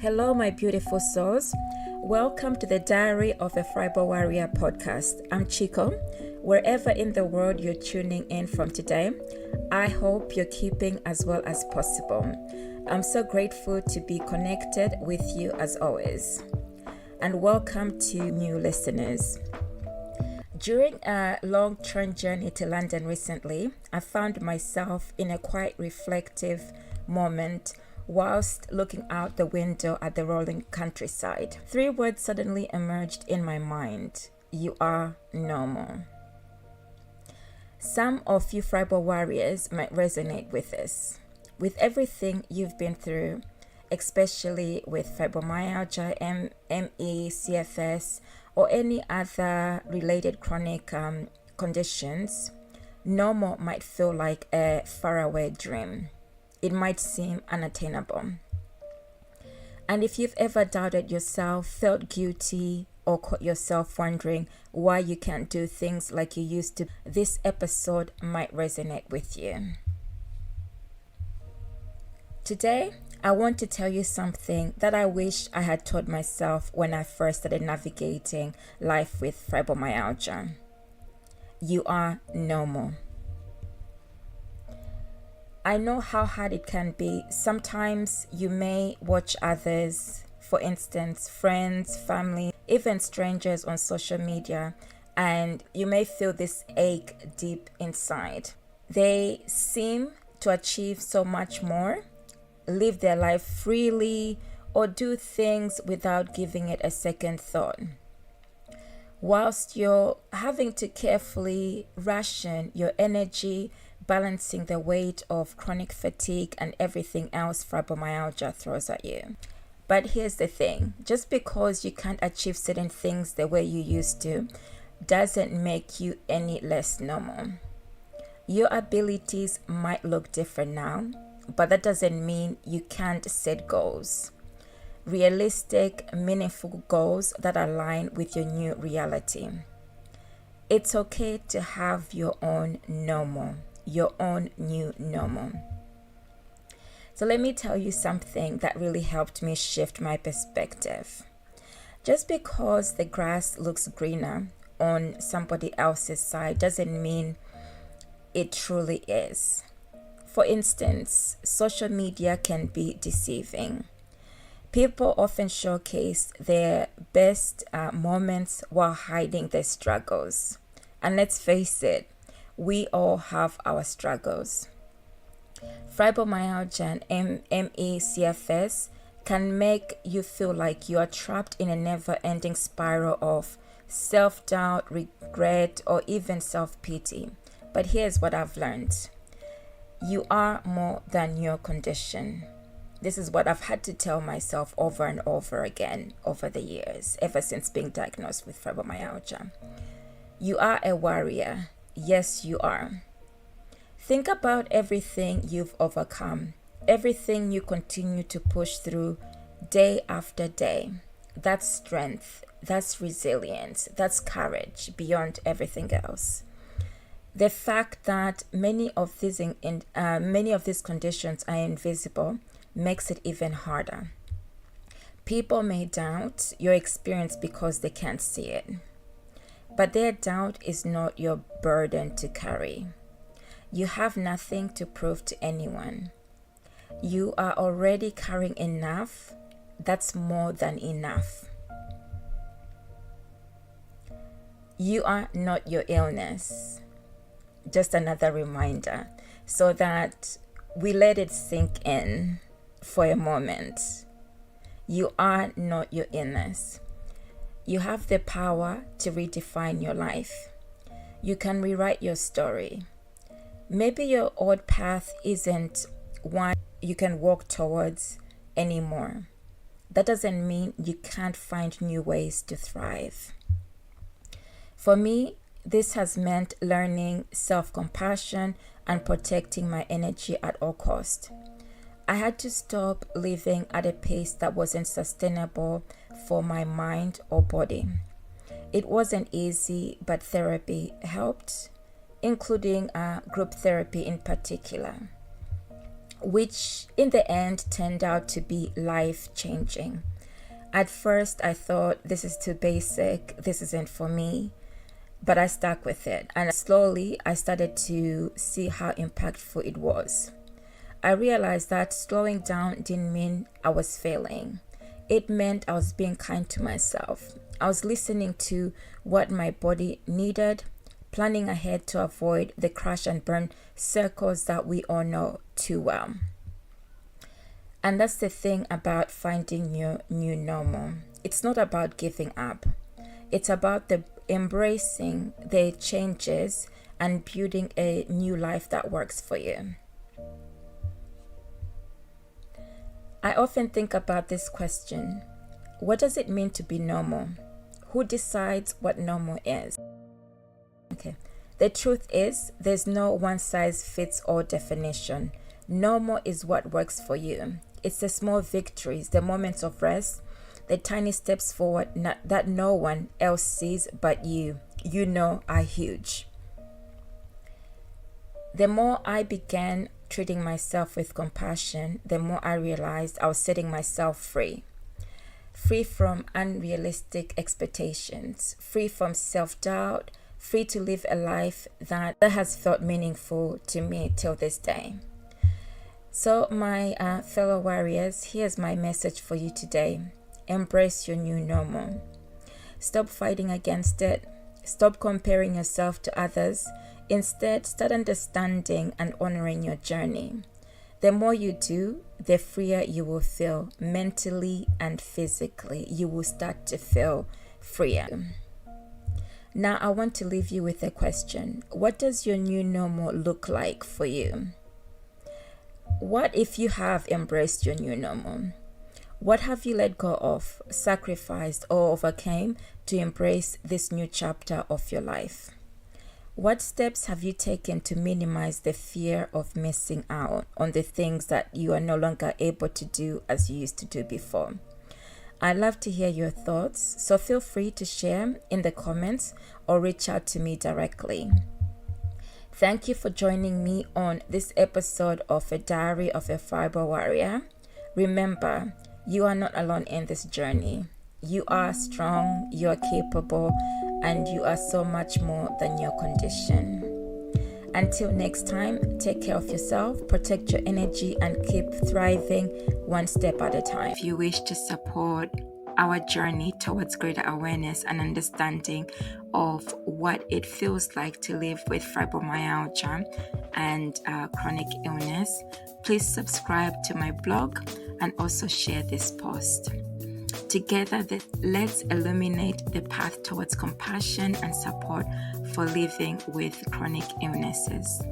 Hello, my beautiful souls. Welcome to the Diary of a Fibro Warrior podcast. I'm Chiko. Wherever in the world you're tuning in from today, I hope you're keeping as well as possible. I'm so grateful to be connected with you as always. And welcome to new listeners. During a long-term journey to London recently, I found myself in a quite reflective moment whilst looking out the window at the rolling countryside. 3 words suddenly emerged in my mind. You are normal. Some of you Fibro warriors might resonate with this. With everything you've been through, especially with fibromyalgia, ME, CFS, or any other related chronic conditions, normal might feel like a faraway dream. It might seem unattainable. And if you've ever doubted yourself, felt guilty, or caught yourself wondering why you can't do things like you used to, this episode might resonate with you. Today, I want to tell you something that I wish I had told myself when I first started navigating life with fibromyalgia. You are normal. I know how hard it can be. Sometimes you may watch others, for instance, friends, family, even strangers on social media, and you may feel this ache deep inside. They seem to achieve so much more, live their life freely, or do things without giving it a second thought. Whilst you're having to carefully ration your energy, balancing the weight of chronic fatigue and everything else fibromyalgia throws at you. But here's the thing, just because you can't achieve certain things the way you used to, doesn't make you any less normal. Your abilities might look different now, but that doesn't mean you can't set goals. Realistic, meaningful goals that align with your new reality. It's okay to have your own normal. Your own new normal. So let me tell you something that really helped me shift my perspective. Just because the grass looks greener on somebody else's side doesn't mean it truly is. For instance, social media can be deceiving. People often showcase their best moments while hiding their struggles. And let's face it, we all have our struggles. Fibromyalgia and ME CFS can make you feel like you are trapped in a never-ending spiral of self-doubt, regret, or even self-pity. But here's what I've learned. You are more than your condition. This is what I've had to tell myself over and over again over the years, ever since being diagnosed with fibromyalgia. You are a warrior. Yes, you are. Think about everything you've overcome, everything you continue to push through day after day. That's strength, that's resilience, that's courage beyond everything else. The fact that many of these conditions are invisible makes it even harder. People may doubt your experience because they can't see it. But their doubt is not your burden to carry. You have nothing to prove to anyone. You are already carrying enough. That's more than enough. You are not your illness. Just another reminder so that we let it sink in for a moment. You are not your illness. You have the power to redefine your life. You can rewrite your story. Maybe your old path isn't one you can walk towards anymore. That doesn't mean you can't find new ways to thrive. For me, this has meant learning self-compassion and protecting my energy at all costs. I had to stop living at a pace that wasn't sustainable for my mind or body. It wasn't easy, but therapy helped, including group therapy in particular. which in the end turned out to be life-changing. At first, I thought, this is too basic, this isn't for me, but I stuck with it. And slowly, I started to see how impactful it was. I realized that slowing down didn't mean I was failing. It meant I was being kind to myself. I was listening to what my body needed, planning ahead to avoid the crash and burn circles that we all know too well. And that's the thing about finding your new normal. It's not about giving up. It's about embracing the changes and building a new life that works for you. I often think about this question. What does it mean to be normal? Who decides what normal is? Okay. The truth is, there's no one-size-fits-all definition. Normal is what works for you. It's the small victories, the moments of rest, the tiny steps forward that no one else sees but you are huge. The more I began treating myself with compassion, the more I realized I was setting myself free. Free from unrealistic expectations, free from self-doubt, free to live a life that has felt meaningful to me till this day. So my fellow warriors, here's my message for you today. Embrace your new normal. Stop fighting against it. Stop comparing yourself to others. Instead, start understanding and honoring your journey. The more you do, the freer you will feel mentally and physically. You will start to feel freer. Now, I want to leave you with a question. What does your new normal look like for you? What if you have embraced your new normal? What have you let go of, sacrificed, or overcame to embrace this new chapter of your life? What steps have you taken to minimize the fear of missing out on the things that you are no longer able to do as you used to do before? I'd love to hear your thoughts, so feel free to share in the comments or reach out to me directly. Thank you for joining me on this episode of A Diary of a Fibro Warrior. Remember, you are not alone in this journey. You are strong, you are capable, and you are so much more than your condition. Until next time, take care of yourself, protect your energy, and keep thriving one step at a time. If you wish to support our journey towards greater awareness and understanding of what it feels like to live with fibromyalgia and chronic illness, please subscribe to my blog and also share this post. Together, let's illuminate the path towards compassion and support for living with chronic illnesses.